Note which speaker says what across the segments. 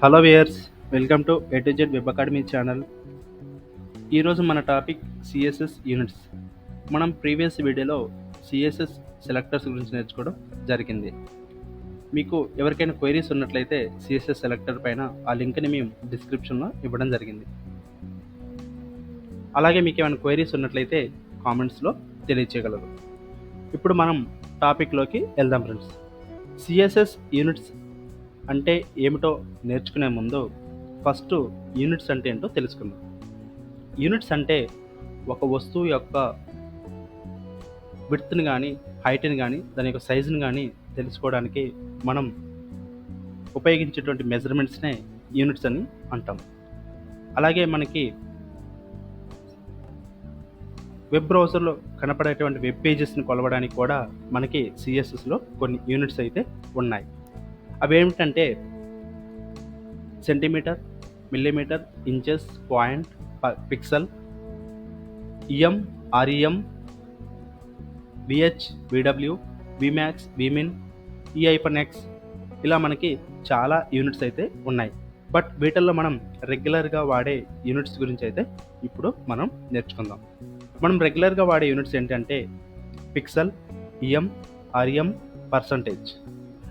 Speaker 1: Hello viewers, welcome to A to Z web academy channel. ఈరోజు మన topic CSS units. మనం previous వీడియోలో CSS selectors గురించి నేర్చుకోవడం జరిగింది. మీకు ఎవరికైనా క్వైరీస్ ఉన్నట్లయితే సిఎస్ఎస్ సెలెక్టర్ పైన ఆ లింక్ని మేము డిస్క్రిప్షన్లో ఇవ్వడం జరిగింది. అలాగే మీకు ఏమైనా క్వైరీస్ ఉన్నట్లయితే కామెంట్స్లో తెలియచేయగలరు. ఇప్పుడు మనం టాపిక్లోకి వెళ్దాం ఫ్రెండ్స్. సిఎస్ఎస్ యూనిట్స్ అంటే ఏమిటో నేర్చుకునే ముందు ఫస్ట్ యూనిట్స్ అంటే ఏంటో తెలుసుకుందాం. యూనిట్స్ అంటే ఒక వస్తువు యొక్క విడ్త్ని కానీ హైట్ని కానీ దాని యొక్క సైజుని కానీ తెలుసుకోవడానికి మనం ఉపయోగించేటువంటి మెజర్మెంట్స్నే యూనిట్స్ అని అంటాం. అలాగే మనకి వెబ్ బ్రౌజర్లో కనపడేటువంటి వెబ్ పేజెస్ని కొలవడానికి కూడా మనకి సిఎస్ఎస్లో కొన్ని యూనిట్స్ అయితే ఉన్నాయి. అవేమిటంటే centimetre, millimetre, inches, point, pixel, EM, REM, VH, VW, V max, V min, ఈఐపనెక్స్, ఇలా మనకి చాలా యూనిట్స్ అయితే ఉన్నాయి. బట్ వీటిల్లో మనం రెగ్యులర్గా వాడే యూనిట్స్ గురించి అయితే ఇప్పుడు మనం నేర్చుకుందాం. మనం రెగ్యులర్గా వాడే యూనిట్స్ ఏంటంటే పిక్సెల్, ఈఎం, ఆర్ఈఎం, పర్సంటేజ్.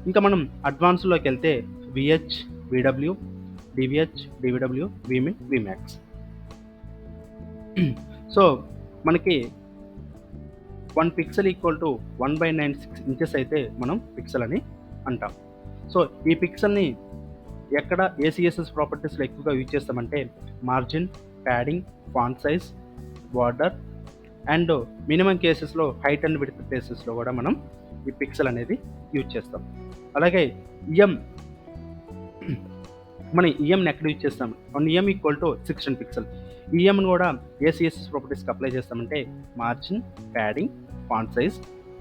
Speaker 1: ఇంకా మనం అడ్వాన్స్లోకి వెళ్తే VH, VW, DVH, DVW, V min, V max. So మనకి 1 పిక్సెల్ ఈక్వల్ టు 1/96 ఇంచెస్ అయితే మనం పిక్సెల్ అని అంటాం. సో ఈ పిక్సెల్ని ఎక్కడ ఏసీఎస్ఎస్ ప్రాపర్టీస్లో ఎక్కువగా యూజ్ చేస్తామంటే margin, padding, font size, border and minimum కేసెస్లో హైట్ అండ్ విడ్త్ కేసెస్లో కూడా మనం ఈ పిక్సెల్ అనేది యూజ్ చేస్తాం. అలాగే ఈఎం, మనం ఈఎంని ఎక్కడ యూజ్ చేస్తాం? EM equal to 16 pixel. ఈఎంని కూడా ఏసీఎస్ఎస్ ప్రాపర్టీస్కి అప్లై చేస్తామంటే margin, padding, font size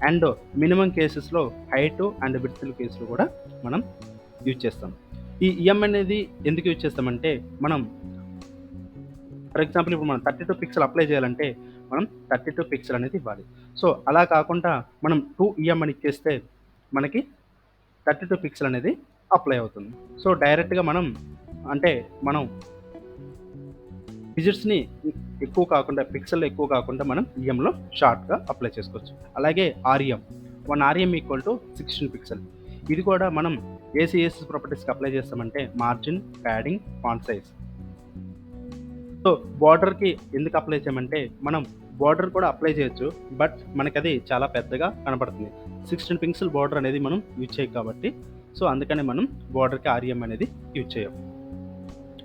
Speaker 1: and minimum కేసెస్లో హైట్ అండ్ విడ్త్ కేసులు కూడా మనం యూజ్ చేస్తాం. ఈ ఈఎం అనేది ఎందుకు యూజ్ చేస్తామంటే మనం ఫర్ ఎగ్జాంపుల్ ఇప్పుడు మనం 32 పిక్సెల్ అప్లై చేయాలంటే మనం 32 పిక్సెల్ అనేది ఇవ్వాలి. సో అలా కాకుండా మనం 2EM అని ఇచ్చేస్తే మనకి 32 పిక్సెల్ అనేది అప్లై అవుతుంది. సో డైరెక్ట్గా మనం డిజిట్స్ని ఎక్కువ కాకుండా పిక్సెల్ ఎక్కువ కాకుండా మనం ఈఎంలో షార్ట్గా అప్లై చేసుకోవచ్చు. అలాగే REM, 1 REM equal to 16 pixel. ఇది కూడా మనం ఏసీఎస్ఎస్ ప్రాపర్టీస్కి అప్లై చేస్తామంటే margin, padding, font size. So బార్డర్కి ఎందుకు అప్లై చేయమంటే మనం బార్డర్ కూడా అప్లై చేయొచ్చు, బట్ మనకి అది చాలా పెద్దగా కనపడుతుంది. 16 పిక్సెల్ బార్డర్ అనేది మనం యూజ్ చేయం కాబట్టి సో అందుకని మనం బార్డర్కి ఆర్ఈఎం అనేది యూజ్ చేయం.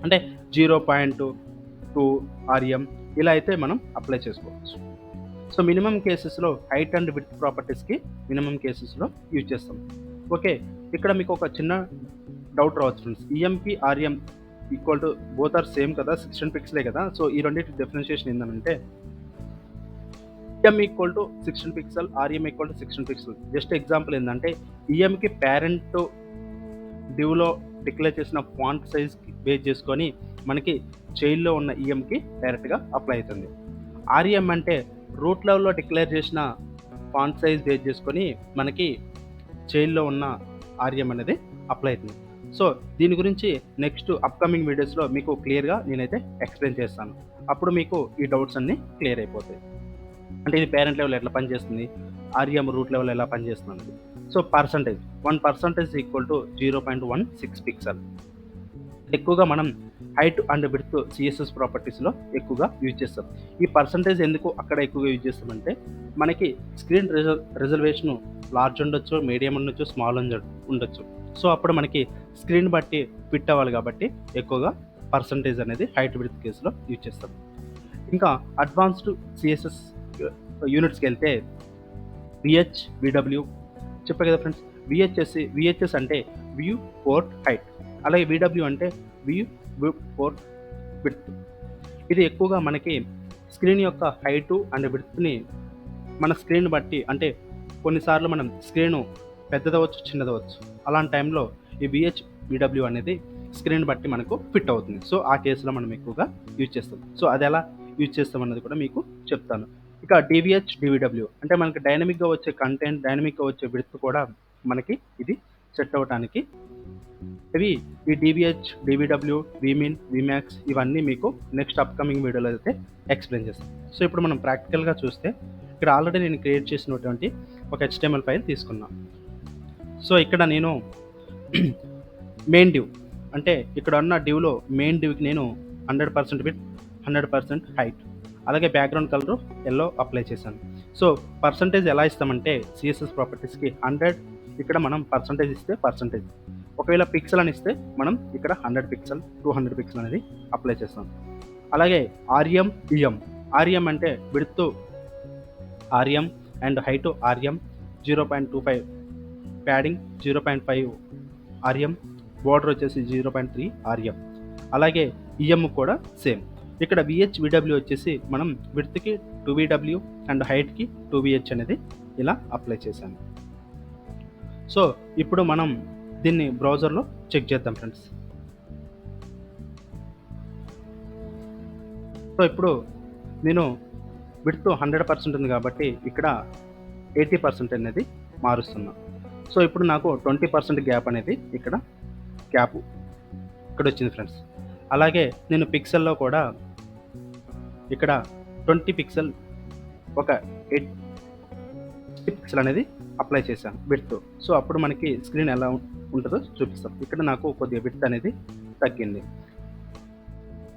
Speaker 1: అంటే 0.2 ఆర్ఈఎం ఇలా అయితే మనం అప్లై చేసుకోవచ్చు. సో మినిమం కేసెస్లో హైట్ అండ్ విడ్త్ ప్రాపర్టీస్కి మినిమం కేసెస్లో యూజ్ చేస్తాం. ఓకే, ఇక్కడ మీకు ఒక చిన్న డౌట్ రావచ్చు ఫ్రెండ్స్. ఈఎంకి REM equal to both are same కదా, 16 పిక్సెలే కదా. సో ఈ రెండింటి డిఫరెన్షియేషన్ ఏంటంటే EM equal to 16 pixel, REM equal to 16 pixel. Just example ఏంటంటే ఈఎంకి పేరెంట్ డివ్లో డిక్లేర్ చేసిన ఫాంట్ సైజ్ బేస్ చేసుకొని మనకి చైల్డ్లో ఉన్న ఈఎంకి డైరెక్ట్గా అప్లై అవుతుంది. ఆర్ఈఎం అంటే రూట్ లెవెల్లో డిక్లేర్ చేసిన ఫాంట్ సైజ్ బేస్ చేసుకొని మనకి చైల్డ్లో ఉన్న ఆర్ఈఎం అనేది అప్లై అవుతుంది. సో దీని గురించి నెక్స్ట్ అప్కమింగ్ వీడియోస్లో మీకు క్లియర్గా నేనైతే ఎక్స్ప్లెయిన్ చేస్తాను. అప్పుడు మీకు ఈ డౌట్స్ అన్నీ క్లియర్ అయిపోతాయి. అంటే ఇది పేరెంట్ లెవెల్ ఎట్లా పనిచేస్తుంది, ఆర్ఈఎం రూట్ లెవెల్ ఎలా పనిచేస్తుంది. So percentage, 1% equal to 0.16 pixel. ఎక్కువగా మనం హైట్ అండ్ విడ్త్ సిఎస్ఎస్ ప్రాపర్టీస్లో ఎక్కువగా యూజ్ చేస్తాం. ఈ పర్సంటేజ్ ఎందుకు అక్కడ ఎక్కువగా యూజ్ చేస్తామంటే మనకి స్క్రీన్ రిజల్వేషన్ లార్జ్ ఉండొచ్చు, మీడియం ఉండొచ్చు, స్మాల్ ఉండొచ్చు. సో అప్పుడు మనకి స్క్రీన్ బట్టి ఫిట్ అవ్వాలి కాబట్టి ఎక్కువగా పర్సంటేజ్ అనేది హైట్ విడ్త్ కేసులో యూజ్ చేస్తాం. ఇంకా అడ్వాన్స్డ్ సిఎస్ఎస్ యూనిట్స్కి వెళ్తే విహెచ్, విడబ్ల్యూ చెప్పే కదా ఫ్రెండ్స్. విహెచ్ఎస్ అంటే వ్యూ పోర్ట్ హైట్, అలాగే విడబ్ల్యూ అంటే వ్యూ పోర్ట్ విడ్త్. ఇది ఎక్కువగా మనకి స్క్రీన్ యొక్క హైటు అండ్ విడ్త్ని మన స్క్రీన్ బట్టి, అంటే కొన్నిసార్లు మనం స్క్రీను పెద్దదవచ్చు, చిన్నదవచ్చు. అలాంటి టైంలో ఈ విహెచ్, విడబ్ల్యూ అనేది స్క్రీన్ బట్టి మనకు ఫిట్ అవుతుంది. సో ఆ కేసులో మనం ఎక్కువగా యూజ్ చేస్తాం. సో అది ఎలా యూజ్ చేస్తాం అన్నది కూడా మీకు చెప్తాను. ఇక డివిహెచ్, డివిడబ్ల్యూ అంటే మనకి డైనమిక్గా వచ్చే కంటెంట్, డైనమిక్గా వచ్చే విడ్త్ కూడా మనకి ఇది సెట్ అవ్వడానికి ఇవి ఈ డీవీహెచ్, డీవీడబ్ల్యూ, వీమిన్, వీమాక్స్ ఇవన్నీ మీకు నెక్స్ట్ అప్కమింగ్ వీడియోలో అయితే ఎక్స్ప్లెయిన్ చేస్తాను. సో ఇప్పుడు మనం ప్రాక్టికల్గా చూస్తే ఇక్కడ ఆల్రెడీ నేను క్రియేట్ చేసినటువంటి ఒక HTML ఫైల్ తీసుకున్నాను. సో ఇక్కడ నేను మెయిన్ డివ్ అంటే ఇక్కడ ఉన్న డివ్లో మెయిన్ డివ్కి నేను 100% విత్ 100% హైట్, అలాగే బ్యాక్గ్రౌండ్ కలర్ ఎల్లో అప్లై చేశాను. సో పర్సంటేజ్ ఎలా ఇస్తామంటే సిఎస్ఎస్ ప్రాపర్టీస్కి 100, ఇక్కడ మనం పర్సంటేజ్ ఇస్తే పర్సంటేజ్, ఒకవేళ పిక్సెల్ అని ఇస్తే మనం ఇక్కడ 100 పిక్సెల్ 200 పిక్సెల్ అనేది అప్లై చేస్తాం. అలాగే ఆర్ఎం, ఈఎం. ఆర్ఎం అంటే width RM and height RM, 0.25 padding 0.5 RM, border వచ్చేసి 0.3 ఆర్ఎం. అలాగే ఈఎం కూడా సేమ్. ఇక్కడ విహెచ్ విడబ్ల్యూ వచ్చేసి మనం విడ్త్కి 2VW అండ్ హైట్కి 2VH అనేది ఇలా అప్లై చేశాను. సో ఇప్పుడు మనం దీన్ని బ్రౌజర్లో చెక్ చేద్దాం ఫ్రెండ్స్. సో ఇప్పుడు నేను విడ్త్ 100% ఉంది కాబట్టి ఇక్కడ 80% అనేది మారుస్తున్నా. సో ఇప్పుడు నాకు 20% గ్యాప్ అనేది ఇక్కడ వచ్చింది ఫ్రెండ్స్. అలాగే నేను పిక్సెల్లో కూడా ఇక్కడ 20 పిక్సెల్ ఒక 8 పిక్సెల్ అనేది అప్లై చేశాను విడ్త్. సో అప్పుడు మనకి స్క్రీన్ ఎలా ఉంటుందో చూపిస్తాం. ఇక్కడ నాకు కొద్దిగా విడ్త్ అనేది తగ్గింది.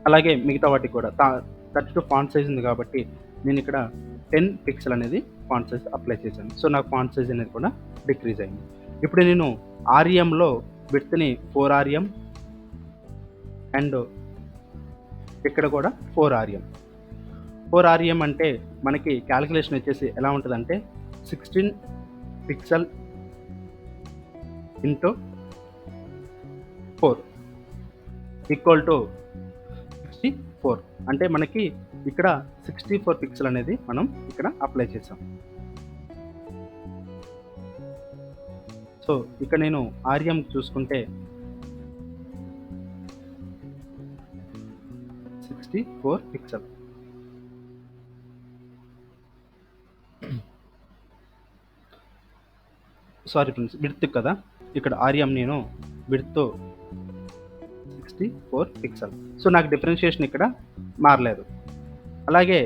Speaker 1: అలాగే మిగతా వాటికి కూడా 32 ఫాంట్ సైజ్ ఉంది కాబట్టి నేను ఇక్కడ 10 పిక్సెల్ అనేది ఫాంట్ సైజ్ అప్లై చేశాను. సో నాకు ఫాంట్ సైజ్ అనేది కూడా డిక్రీజ్ అయింది. ఇప్పుడు నేను ఆర్ఎంలో విడ్త్ని 4 ఆర్ఎం అండ్ ఇక్కడ కూడా 4 ఆర్ఎం. 4 ఆర్ఎం అంటే మనకి క్యాలిక్యులేషన్ వచ్చేసి ఎలా ఉంటుందంటే 16 పిక్సెల్ ఇంటూ 4 ఈక్వల్ టు 64. అంటే మనకి ఇక్కడ 64 పిక్సెల్ అనేది మనం ఇక్కడ అప్లై చేసాం. సో ఇక్కడ నేను ఆర్ఎం చూసుకుంటే 64 పిక్సెల్. సారీ ఫ్రెండ్స్, విడ్త్ కదా, ఇక్కడ ఆర్ఎం నేను విడ్త్ 64 పిక్సెల్. సో నాకు డిఫరెన్షియేషన్ ఇక్కడ మారలేదు. అలాగే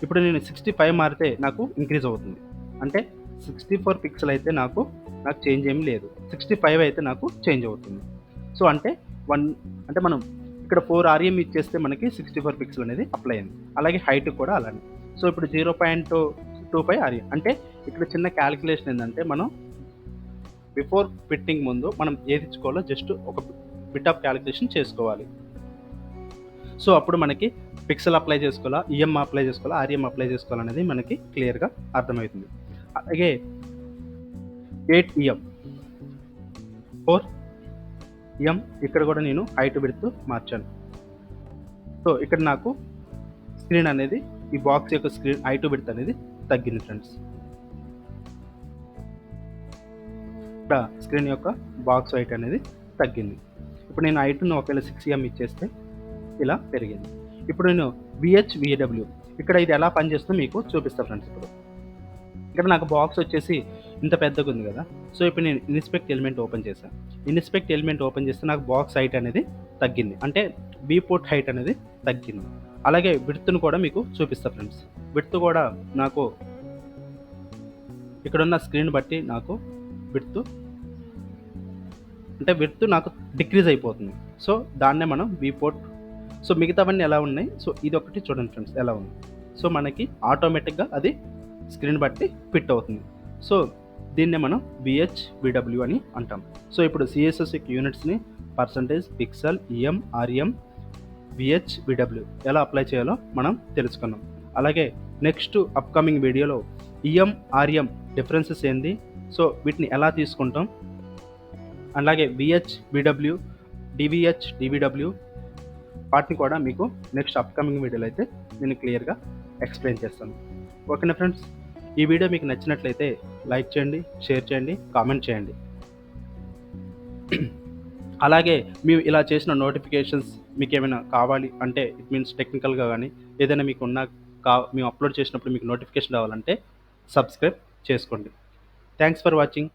Speaker 1: ఇప్పుడు నేను 65 మారితే నాకు ఇంక్రీజ్ అవుతుంది. అంటే 64 పిక్సెల్ అయితే నాకు చేంజ్ ఏమీ లేదు, 65 అయితే నాకు చేంజ్ అవుతుంది. సో అంటే మనం ఇక్కడ 4 ఆర్ఎం ఇచ్చేస్తే మనకి 64 పిక్సెల్ అనేది అప్లై అయింది. అలాగే హైట్ కూడా అలానే. సో ఇప్పుడు 0.25 ఆర్ఎం అంటే ఇక్కడ చిన్న క్యాలిక్యులేషన్ ఏంటంటే మనం బిఫోర్ ఫిట్టింగ్ ముందు మనం ఏది ఇచ్చుకోవాలో జస్ట్ ఒక బిట్ ఆఫ్ క్యాలిక్యులేషన్ చేసుకోవాలి. సో అప్పుడు మనకి పిక్సెల్ అప్లై చేసుకోవాలా, ఈఎం అప్లై చేసుకోవాలా, ఆర్ఎం అప్లై చేసుకోవాలనేది మనకి క్లియర్గా అర్థమవుతుంది. అలాగే 8 EM 4 EM ఇక్కడ కూడా నేను హైట్ విడ్త్ మార్చాను. సో ఇక్కడ నాకు స్క్రీన్ అనేది ఈ బాక్స్ యొక్క స్క్రీన్ హైట్ విడ్త్ అనేది తగ్గింది ఫ్రెండ్స్. ఇక్కడ స్క్రీన్ యొక్క బాక్స్ హైట్ అనేది తగ్గింది. ఇప్పుడు నేను హైట్ను ఒకవేళ 6 EM ఇచ్చేస్తే ఇలా పెరిగింది. ఇప్పుడు నేను విహెచ్ విడబ్ల్యూ ఇక్కడ ఇది ఎలా పనిచేస్తుందో మీకు చూపిస్తాను ఫ్రెండ్స్. ఇప్పుడు ఇక్కడ నాకు బాక్స్ వచ్చేసి ఇంత పెద్దగా ఉంది కదా. సో ఇప్పుడు నేను ఇన్స్పెక్ట్ ఎలిమెంట్ ఓపెన్ చేశాను. ఇన్స్పెక్ట్ ఎలిమెంట్ ఓపెన్ చేస్తే నాకు బాక్స్ హైట్ అనేది తగ్గింది, అంటే విపోర్ట్ హైట్ అనేది తగ్గింది. అలాగే విడ్త్ను కూడా మీకు చూపిస్తాను ఫ్రెండ్స్. విడ్త్ కూడా నాకు ఇక్కడ ఉన్న స్క్రీన్ బట్టి నాకు విడ్త్ నాకు డిక్రీజ్ అయిపోతుంది. సో దాన్నే మనం విపోర్ట్. సో మిగతావన్నీ ఎలా ఉన్నాయి, సో ఇది ఒకటి చూడండి ఫ్రెండ్స్ ఎలా ఉంది. సో మనకి ఆటోమేటిక్గా అది స్క్రీన్ బట్టి ఫిట్ అవుతుంది. సో దీన్నే మనం విహెచ్ విడబ్ల్యూ అని అంటాం. సో ఇప్పుడు సిఎస్ఎస్ యూనిట్స్ని percentage, pixel, EM, RM, VH VW ఎలా అప్లై చేయాలో మనం తెలుసుకున్నాం. అలాగే నెక్స్ట్ అప్కమింగ్ వీడియోలో ఈఎం, ఆర్ఎం డిఫరెన్సెస్ ఏంది, సో వీటిని ఎలా తీసుకుంటాం, అలాగే విహెచ్ విడబ్ల్యూ, డివిహెచ్ డివిడబ్ల్యూ వాటిని కూడా మీకు నెక్స్ట్ అప్కమింగ్ వీడియోలో అయితే నేను క్లియర్గా ఎక్స్ప్లెయిన్ చేస్తాను. ఓకేనా ఫ్రెండ్స్, ఈ వీడియో మీకు నచ్చినట్లయితే లైక్ చేయండి, షేర్ చేయండి, కామెంట్ చేయండి. అలాగే మేము ఇలా చేసిన నోటిఫికేషన్స్ మీకు ఏమైనా కావాలి అంటే ఇట్ మీన్స్ టెక్నికల్గా కానీ ఏదైనా మీకు మేము అప్లోడ్ చేసినప్పుడు మీకు నోటిఫికేషన్ రావాలంటే సబ్స్క్రైబ్ చేసుకోండి. Thanks for watching.